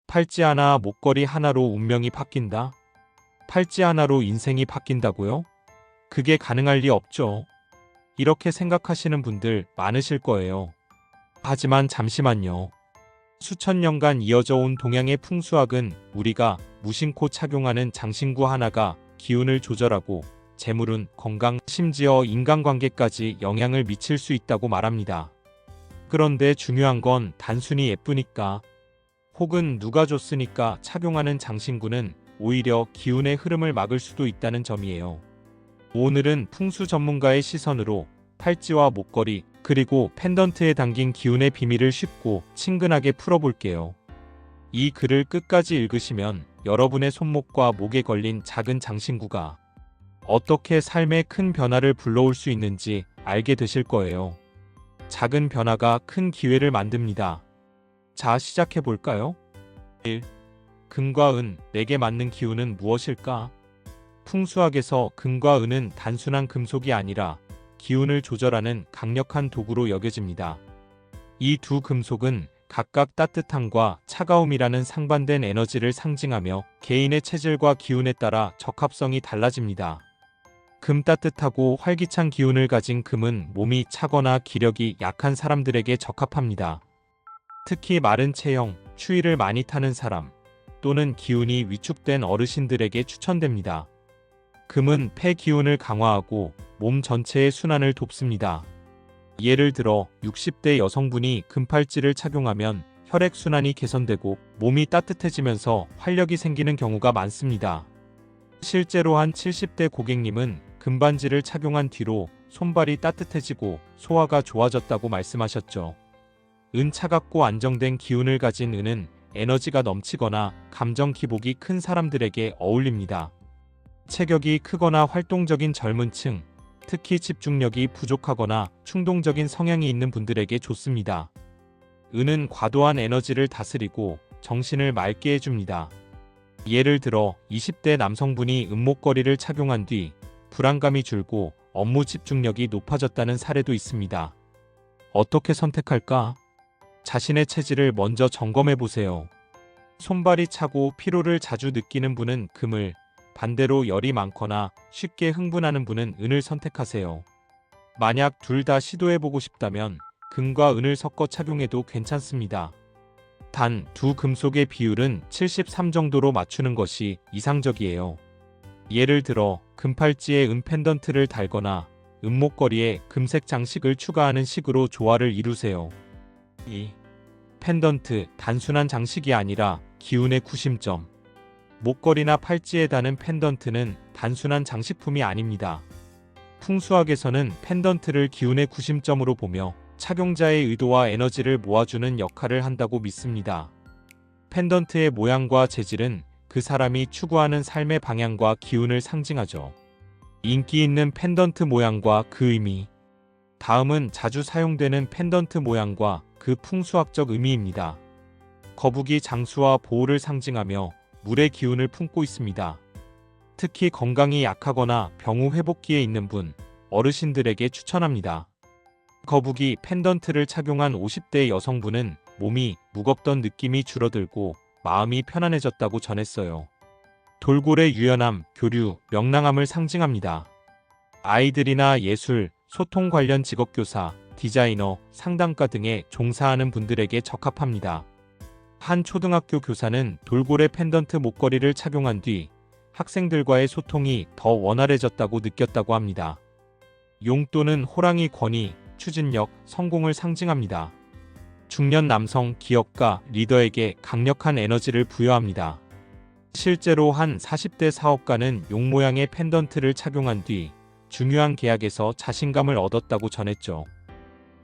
팔찌 하나, 목걸이 하나로 운명이 바뀐다? 팔찌 하나로 인생이 바뀐다고요? 그게 가능할 리 없죠. 이렇게 생각하시는 분들 많으실 거예요. 하지만 잠시만요. 수천 년간 이어져 온 동양의 풍수학은 우리가 무심코 착용하는 장신구 하나가 기운을 조절하고 재물운, 건강, 심지어 인간관계까지 영향을 미칠 수 있다고 말합니다. 그런데 중요한 건 단순히 예쁘니까 혹은 누가 줬으니까 착용하는 장신구는 오히려 기운의 흐름을 막을 수도 있다는 점이에요. 오늘은 풍수 전문가의 시선으로 팔찌와 목걸이, 그리고 펜던트에 담긴 기운의 비밀을 쉽고 친근하게 풀어볼게요. 이 글을 끝까지 읽으시면 여러분의 손목과 목에 걸린 작은 장신구가 어떻게 삶에 큰 변화를 불러올 수 있는지 알게 되실 거예요. 작은 변화가 큰 기회를 만듭니다. 자, 시작해볼까요? 1. 금과 은, 내게 맞는 기운은 무엇일까? 풍수학에서 금과 은은 단순한 금속이 아니라 기운을 조절하는 강력한 도구로 여겨집니다. 이 두 금속은 각각 따뜻함과 차가움이라는 상반된 에너지를 상징하며 개인의 체질과 기운에 따라 적합성이 달라집니다. 금, 따뜻하고 활기찬 기운을 가진 금은 몸이 차거나 기력이 약한 사람들에게 적합합니다. 특히 마른 체형, 추위를 많이 타는 사람 또는 기운이 위축된 어르신들에게 추천됩니다. 금은 폐 기운을 강화하고 몸 전체의 순환을 돕습니다. 예를 들어 60대 여성분이 금팔찌를 착용하면 혈액순환이 개선되고 몸이 따뜻해지면서 활력이 생기는 경우가 많습니다. 실제로 한 70대 고객님은 금반지를 착용한 뒤로 손발이 따뜻해지고 소화가 좋아졌다고 말씀하셨죠. 은, 차갑고 안정된 기운을 가진 은은 에너지가 넘치거나 감정 기복이 큰 사람들에게 어울립니다. 체격이 크거나 활동적인 젊은 층, 특히 집중력이 부족하거나 충동적인 성향이 있는 분들에게 좋습니다. 은은 과도한 에너지를 다스리고 정신을 맑게 해줍니다. 예를 들어 20대 남성분이 은목걸이를 착용한 뒤 불안감이 줄고 업무 집중력이 높아졌다는 사례도 있습니다. 어떻게 선택할까? 자신의 체질을 먼저 점검해 보세요. 손발이 차고 피로를 자주 느끼는 분은 금을, 반대로 열이 많거나 쉽게 흥분하는 분은 은을 선택하세요. 만약 둘 다 시도해보고 싶다면 금과 은을 섞어 착용해도 괜찮습니다. 단, 두 금속의 비율은 73 정도로 맞추는 것이 이상적이에요. 예를 들어 금팔찌에 은 펜던트를 달거나 은목걸이에 금색 장식을 추가하는 식으로 조화를 이루세요. 2. 펜던트, 단순한 장식이 아니라 기운의 구심점. 목걸이나 팔찌에 다는 펜던트는 단순한 장식품이 아닙니다. 풍수학에서는 펜던트를 기운의 구심점으로 보며 착용자의 의도와 에너지를 모아주는 역할을 한다고 믿습니다. 펜던트의 모양과 재질은 그 사람이 추구하는 삶의 방향과 기운을 상징하죠. 인기 있는 펜던트 모양과 그 의미. 다음은 자주 사용되는 펜던트 모양과 그 풍수학적 의미입니다. 거북이 장수와 보호를 상징하며 물의 기운을 품고 있습니다. 특히 건강이 약하거나 병후 회복기에 있는 분, 어르신들에게 추천합니다. 거북이 펜던트를 착용한 50대 여성분은 몸이 무겁던 느낌이 줄어들고 마음이 편안해졌다고 전했어요. 돌고래 유연함, 교류, 명랑함을 상징합니다. 아이들이나 예술, 소통 관련 직업교사, 디자이너, 상담가 등에 종사하는 분들에게 적합합니다. 한 초등학교 교사는 돌고래 펜던트 목걸이를 착용한 뒤 학생들과의 소통이 더 원활해졌다고 느꼈다고 합니다. 용 또는 호랑이 권위, 추진력, 성공을 상징합니다. 중년 남성 기업가, 리더에게 강력한 에너지를 부여합니다. 실제로 한 40대 사업가는 용 모양의 펜던트를 착용한 뒤 중요한 계약에서 자신감을 얻었다고 전했죠.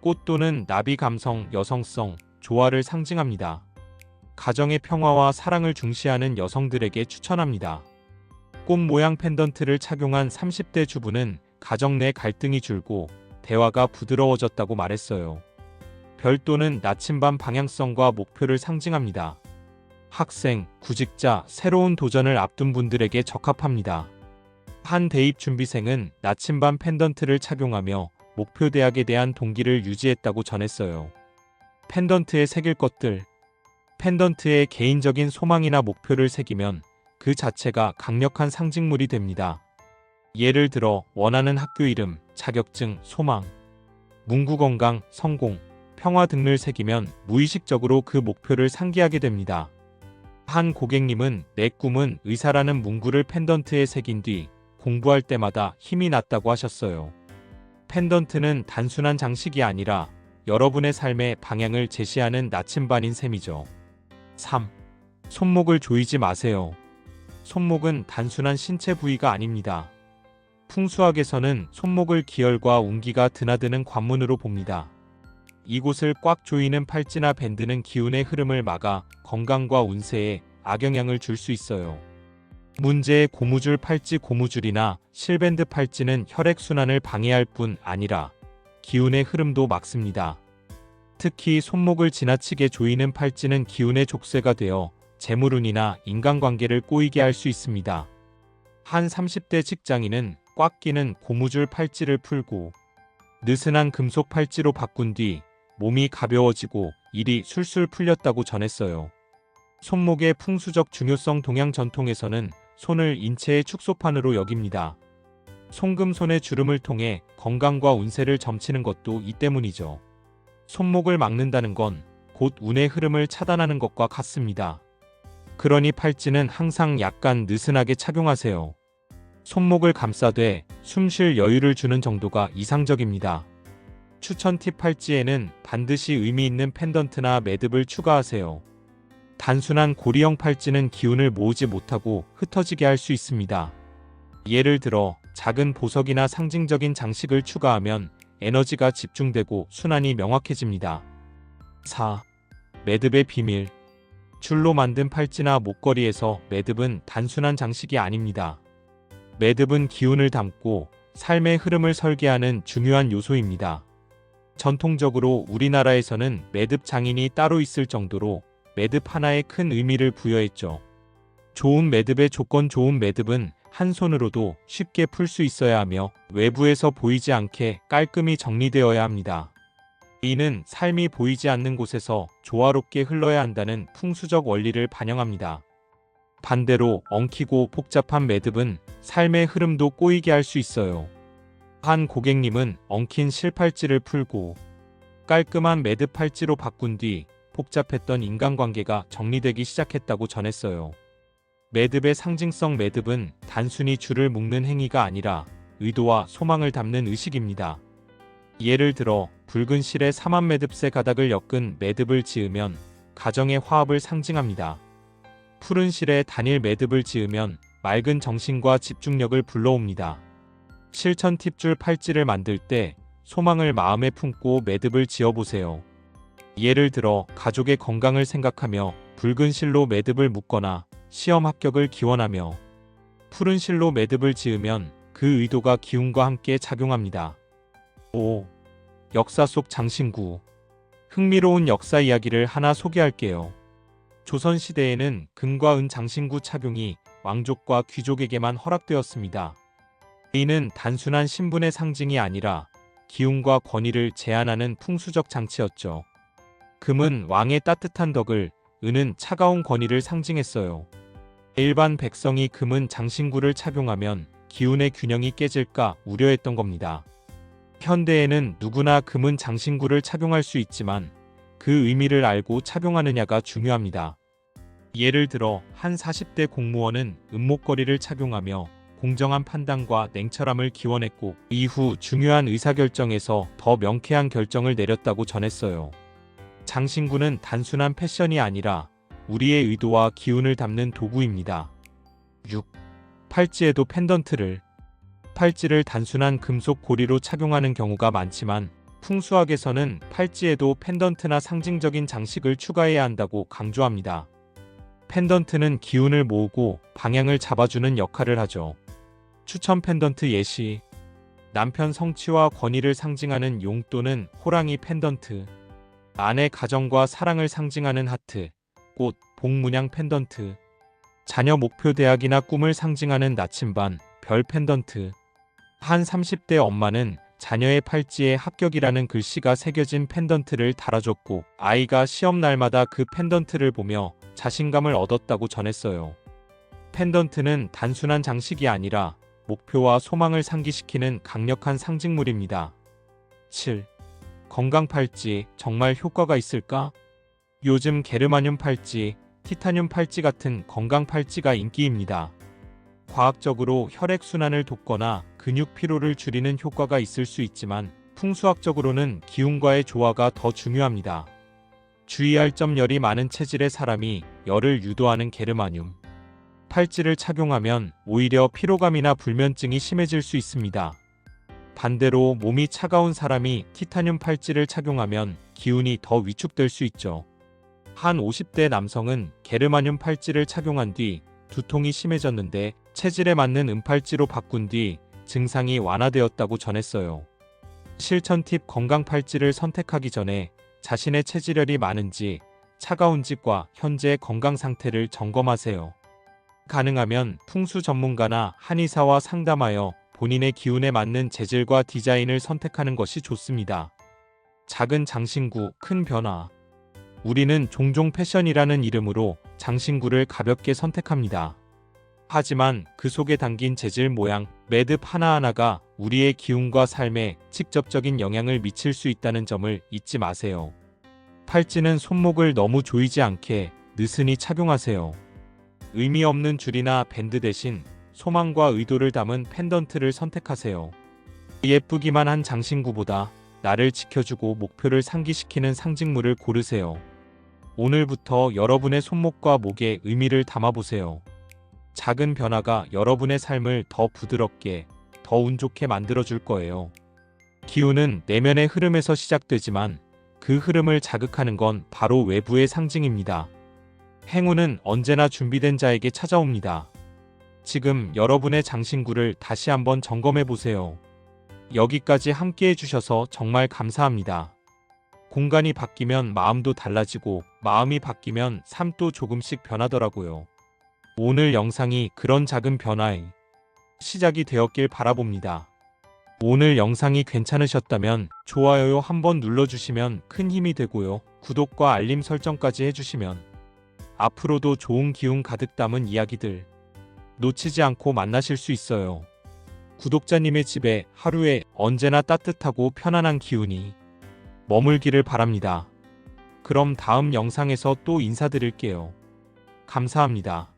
꽃 또는 나비 감성, 여성성, 조화를 상징합니다. 가정의 평화와 사랑을 중시하는 여성들에게 추천합니다. 꽃 모양 펜던트를 착용한 30대 주부는 가정 내 갈등이 줄고 대화가 부드러워졌다고 말했어요. 별 또는 나침반 방향성과 목표를 상징합니다. 학생, 구직자, 새로운 도전을 앞둔 분들에게 적합합니다. 한 대입 준비생은 나침반 펜던트를 착용하며 목표 대학에 대한 동기를 유지했다고 전했어요. 펜던트에 새길 것들. 펜던트에 개인적인 소망이나 목표를 새기면 그 자체가 강력한 상징물이 됩니다. 예를 들어 원하는 학교 이름, 자격증, 소망, 문구 건강, 성공, 평화 등을 새기면 무의식적으로 그 목표를 상기하게 됩니다. 한 고객님은 내 꿈은 의사라는 문구를 펜던트에 새긴 뒤 공부할 때마다 힘이 났다고 하셨어요. 펜던트는 단순한 장식이 아니라 여러분의 삶의 방향을 제시하는 나침반인 셈이죠. 3. 손목을 조이지 마세요. 손목은 단순한 신체 부위가 아닙니다. 풍수학에서는 손목을 기혈과 운기가 드나드는 관문으로 봅니다. 이곳을 꽉 조이는 팔찌나 밴드는 기운의 흐름을 막아 건강과 운세에 악영향을 줄 수 있어요. 문제의 고무줄 팔찌 고무줄이나 실밴드 팔찌는 혈액순환을 방해할 뿐 아니라 기운의 흐름도 막습니다. 특히 손목을 지나치게 조이는 팔찌는 기운의 족쇄가 되어 재물운이나 인간관계를 꼬이게 할 수 있습니다. 한 30대 직장인은 꽉 끼는 고무줄 팔찌를 풀고 느슨한 금속 팔찌로 바꾼 뒤 몸이 가벼워지고 일이 술술 풀렸다고 전했어요. 손목의 풍수적 중요성 동양 전통에서는 손을 인체의 축소판으로 여깁니다. 손금손의 주름을 통해 건강과 운세를 점치는 것도 이 때문이죠. 손목을 막는다는 건 곧 운의 흐름을 차단하는 것과 같습니다. 그러니 팔찌는 항상 약간 느슨하게 착용하세요. 손목을 감싸되 숨 쉴 여유를 주는 정도가 이상적입니다. 추천 팁 팔찌에는 반드시 의미 있는 펜던트나 매듭을 추가하세요. 단순한 고리형 팔찌는 기운을 모으지 못하고 흩어지게 할 수 있습니다. 예를 들어 작은 보석이나 상징적인 장식을 추가하면 에너지가 집중되고 순환이 명확해집니다. 4. 매듭의 비밀. 줄로 만든 팔찌나 목걸이에서 매듭은 단순한 장식이 아닙니다. 매듭은 기운을 담고 삶의 흐름을 설계하는 중요한 요소입니다. 전통적으로 우리나라에서는 매듭 장인이 따로 있을 정도로 매듭 하나에 큰 의미를 부여했죠. 좋은 매듭의 조건. 좋은 매듭은 한 손으로도 쉽게 풀 수 있어야 하며 외부에서 보이지 않게 깔끔히 정리되어야 합니다. 이는 삶이 보이지 않는 곳에서 조화롭게 흘러야 한다는 풍수적 원리를 반영합니다. 반대로 엉키고 복잡한 매듭은 삶의 흐름도 꼬이게 할 수 있어요. 한 고객님은 엉킨 실팔찌를 풀고 깔끔한 매듭 팔찌로 바꾼 뒤 복잡했던 인간관계가 정리되기 시작했다고 전했어요. 매듭의 상징성. 매듭은 단순히 줄을 묶는 행위가 아니라 의도와 소망을 담는 의식입니다. 예를 들어 붉은 실에 사만 매듭새 가닥을 엮은 매듭을 지으면 가정의 화합을 상징합니다. 푸른 실에 단일 매듭을 지으면 맑은 정신과 집중력을 불러옵니다. 실천 팁줄 팔찌를 만들 때 소망을 마음에 품고 매듭을 지어보세요. 예를 들어 가족의 건강을 생각하며 붉은 실로 매듭을 묶거나 시험 합격을 기원하며 푸른 실로 매듭을 지으면 그 의도가 기운과 함께 작용합니다. 5. 역사 속 장신구. 흥미로운 역사 이야기를 하나 소개할게요. 조선시대에는 금과 은 장신구 착용이 왕족과 귀족에게만 허락되었습니다. 이는 단순한 신분의 상징이 아니라 기운과 권위를 제한하는 풍수적 장치였죠. 금은 왕의 따뜻한 덕을, 은은 차가운 권위를 상징했어요. 일반 백성이 금은 장신구를 착용하면 기운의 균형이 깨질까 우려했던 겁니다. 현대에는 누구나 금은 장신구를 착용할 수 있지만 그 의미를 알고 착용하느냐가 중요합니다. 예를 들어 한 40대 공무원은 은목걸이를 착용하며 공정한 판단과 냉철함을 기원했고 이후 중요한 의사결정에서 더 명쾌한 결정을 내렸다고 전했어요. 장신구는 단순한 패션이 아니라 우리의 의도와 기운을 담는 도구입니다. 6. 팔찌에도 펜던트를. 팔찌를 단순한 금속 고리로 착용하는 경우가 많지만 풍수학에서는 팔찌에도 펜던트나 상징적인 장식을 추가해야 한다고 강조합니다. 펜던트는 기운을 모으고 방향을 잡아주는 역할을 하죠. 추천 펜던트 예시. 남편 성취와 권위를 상징하는 용 또는 호랑이 펜던트. 아내 가정과 사랑을 상징하는 하트, 꽃, 복 문양 펜던트. 자녀 목표 대학이나 꿈을 상징하는 나침반, 별 펜던트. 한 30대 엄마는 자녀의 팔찌에 합격이라는 글씨가 새겨진 펜던트를 달아줬고 아이가 시험 날마다 그 펜던트를 보며 자신감을 얻었다고 전했어요. 펜던트는 단순한 장식이 아니라 목표와 소망을 상기시키는 강력한 상징물입니다. 7. 건강 팔찌 정말 효과가 있을까? 요즘 게르마늄 팔찌, 티타늄 팔찌 같은 건강 팔찌가 인기입니다. 과학적으로 혈액순환을 돕거나 근육 피로를 줄이는 효과가 있을 수 있지만 풍수학적으로는 기운과의 조화가 더 중요합니다. 주의할 점 열이 많은 체질의 사람이 열을 유도하는 게르마늄 팔찌를 착용하면 오히려 피로감이나 불면증이 심해질 수 있습니다. 반대로 몸이 차가운 사람이 티타늄 팔찌를 착용하면 기운이 더 위축될 수 있죠. 한 50대 남성은 게르마늄 팔찌를 착용한 뒤 두통이 심해졌는데 체질에 맞는 은팔찌로 바꾼 뒤 증상이 완화되었다고 전했어요. 실천 팁 건강 팔찌를 선택하기 전에 자신의 체질열이 많은지 차가운지과 현재의 건강 상태를 점검하세요. 가능하면 풍수 전문가나 한의사와 상담하여 본인의 기운에 맞는 재질과 디자인을 선택하는 것이 좋습니다. 작은 장신구, 큰 변화. 우리는 종종 패션이라는 이름으로 장신구를 가볍게 선택합니다. 하지만 그 속에 담긴 재질, 모양, 매듭 하나하나가 우리의 기운과 삶에 직접적인 영향을 미칠 수 있다는 점을 잊지 마세요. 팔찌는 손목을 너무 조이지 않게 느슨히 착용하세요. 의미 없는 줄이나 밴드 대신 소망과 의도를 담은 펜던트를 선택하세요. 예쁘기만 한 장신구보다 나를 지켜주고 목표를 상기시키는 상징물을 고르세요. 오늘부터 여러분의 손목과 목에 의미를 담아보세요. 작은 변화가 여러분의 삶을 더 부드럽게, 더 운 좋게 만들어줄 거예요. 기운은 내면의 흐름에서 시작되지만 그 흐름을 자극하는 건 바로 외부의 상징입니다. 행운은 언제나 준비된 자에게 찾아옵니다. 지금 여러분의 장신구를 다시 한번 점검해 보세요. 여기까지 함께 해주셔서 정말 감사합니다. 공간이 바뀌면 마음도 달라지고 마음이 바뀌면 삶도 조금씩 변하더라고요. 오늘 영상이 그런 작은 변화의 시작이 되었길 바라봅니다. 오늘 영상이 괜찮으셨다면 좋아요 한번 눌러주시면 큰 힘이 되고요. 구독과 알림 설정까지 해주시면 앞으로도 좋은 기운 가득 담은 이야기들 놓치지 않고 만나실 수 있어요. 구독자님의 집에 하루에 언제나 따뜻하고 편안한 기운이 머물기를 바랍니다. 그럼 다음 영상에서 또 인사드릴게요. 감사합니다.